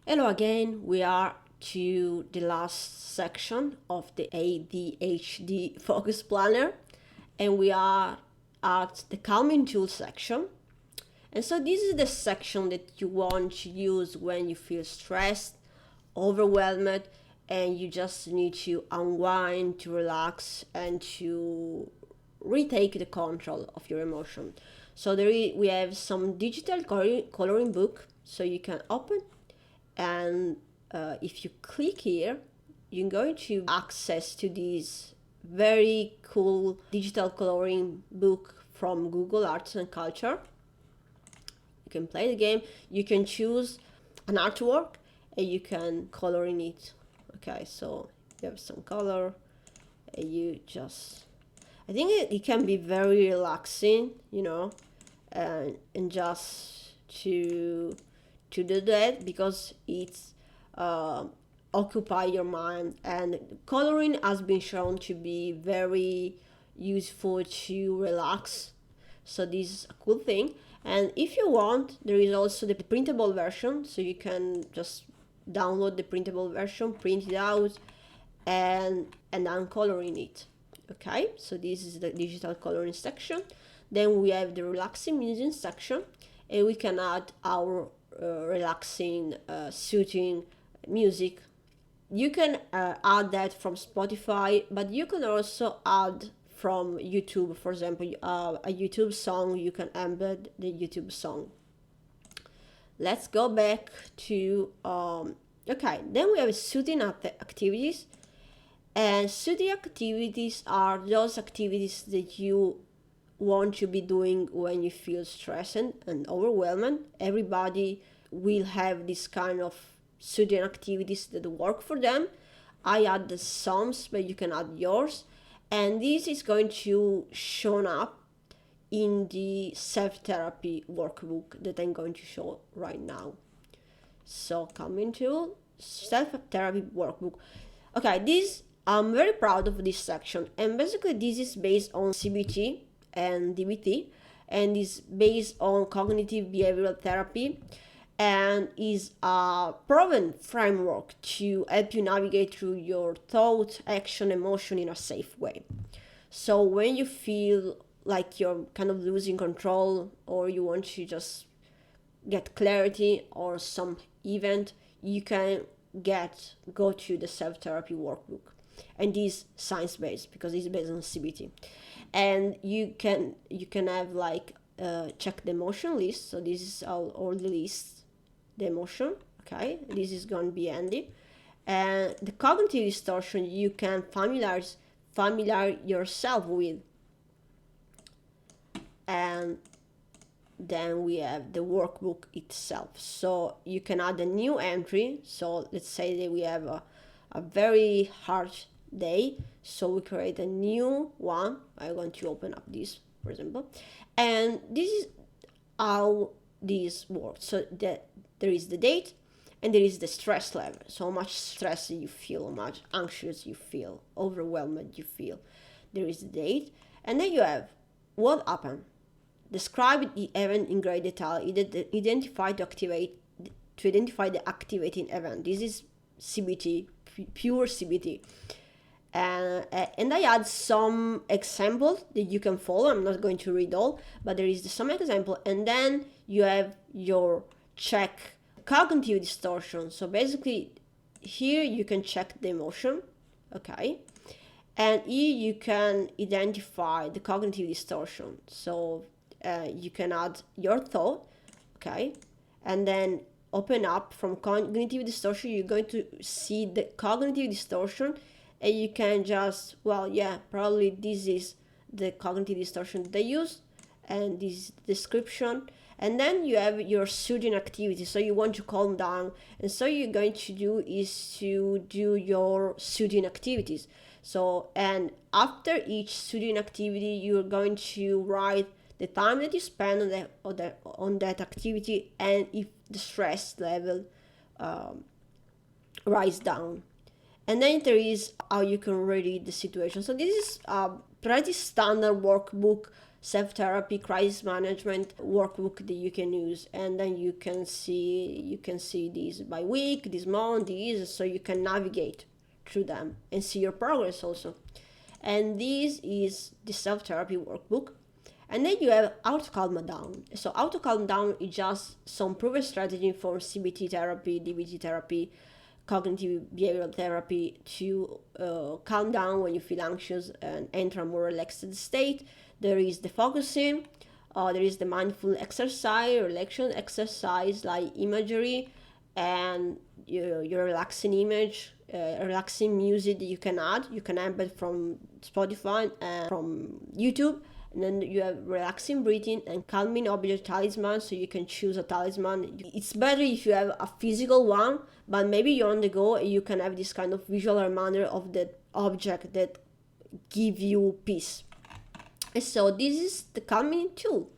Hello again, we are to the last section of the ADHD focus planner, and we are at the calming tool section. And so this is the section that you want to use when you feel stressed, overwhelmed, and you just need to unwind, to relax, and to retake the control of your emotion. So we have some digital coloring book, so you can open, and if you click here, you're going to access to this very cool digital coloring book from Google Arts and Culture. You can play the game, you can choose an artwork, and you can color in it. Okay, so you have some color, and you just, I think it can be very relaxing, and just to do that, because it's occupy your mind, and coloring has been shown to be very useful to relax. So this is a cool thing. And if you want, there is also the printable version, so you can just download the printable version, print it out, and then color in it. Okay, so this is the digital coloring section. Then we have the relaxing music section, and we can add our relaxing, soothing music. You can add that from Spotify, but you can also add from YouTube. For example, a YouTube song, you can embed the YouTube song. Let's go back to okay, then we have soothing activities. And soothing activities are those activities that you want to be doing when you feel stressed and overwhelmed. Everybody will have this kind of soothing activities that work for them. I add the sums, but you can add yours. And this is going to show up in the self-therapy workbook that I'm going to show right now. So coming to self-therapy workbook. Okay, I'm very proud of this section, and basically this is based on CBT and DBT, and is based on cognitive behavioral therapy, and is a proven framework to help you navigate through your thought, action, emotion in a safe way. So when you feel like you're kind of losing control, or you want to just get clarity or some event, you can go to the self-therapy workbook. And this science-based, because it's based on CBT. And you can have like check the emotion list. So this is all the lists, the emotion. Okay, this is going to be handy. And the cognitive distortion, you can familiar yourself with. And then we have the workbook itself. So you can add a new entry. So let's say that we have a very hard day, so we create a new one. I'm going to open up this, for example, and this is how this works. So that there is the date, and there is the stress level, so how much stress you feel, how much anxious you feel, overwhelmed you feel. There is the date, and then you have what happened, describe the event in great detail, identify the activating event. This is CBT, pure CBT. And I add some examples that you can follow. I'm not going to read all, but there is some example. And then you have your check cognitive distortion. So basically here you can check the emotion, okay? And here you can identify the cognitive distortion. So you can add your thought, okay? And then open up from cognitive distortion, you're going to see the cognitive distortion, and you can just, probably this is the cognitive distortion that they use, and this description. And then you have your soothing activity, so you want to calm down, and so you're going to do is to do your soothing activities. So, and after each soothing activity, you're going to write the time that you spend on that activity, and if the stress level rise down. And then there is how you can read the situation. So this is a pretty standard workbook self-therapy crisis management workbook that you can use, and then you can see this by week, this month, this, so you can navigate through them and see your progress also. And this is the self-therapy workbook. And then you have how to calm down. So how to calm down is just some proven strategy for CBT therapy, DBT therapy, cognitive behavioral therapy to calm down when you feel anxious and enter a more relaxed state. There is the focusing, there is the mindful exercise, relaxation exercise like imagery, and your relaxing image, relaxing music that you can add. You can embed from Spotify and from YouTube. And then you have relaxing breathing and calming object talisman, so you can choose a talisman. It's better if you have a physical one, but maybe you're on the go and you can have this kind of visual reminder of that object that give you peace. And so this is the calming tool.